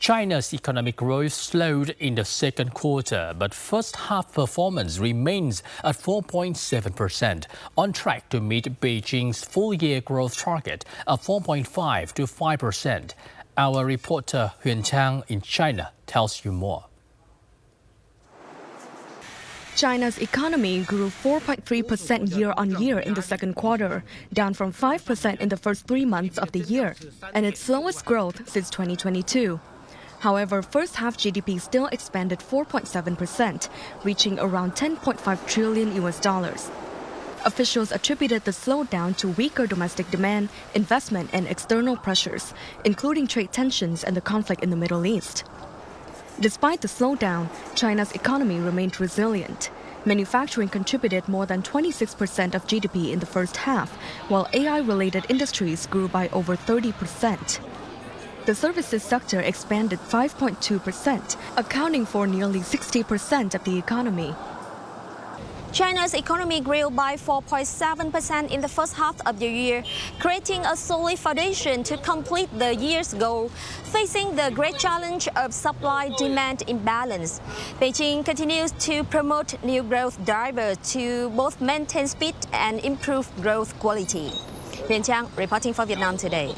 China's economic growth slowed in the second quarter, but first-half performance remains at 4.7%, on track to meet Beijing's full-year growth target of 4.5 to 5%. Our reporter Huan Chang in China tells you more. China's economy grew 4.3% year-on-year in the second quarter, down from 5% in the first 3 months of the year, and its slowest growth since 2022. However, first-half GDP still expanded 4.7%, reaching around $10.5 trillion. Officials attributed the slowdown to weaker domestic demand, investment, and external pressures, including trade tensions and the conflict in the Middle East. Despite the slowdown, China's economy remained resilient. Manufacturing contributed more than 26% of GDP in the first half, while AI-related industries grew by over 30%. The services sector expanded 5.2%, accounting for nearly 60% of the economy. China's economy grew by 4.7% in the first half of the year, creating a solid foundation to complete the year's goal, facing the great challenge of supply-demand imbalance. Beijing continues to promote new growth drivers to both maintain speed and improve growth quality. Huan Chang reporting for Vietnam Today.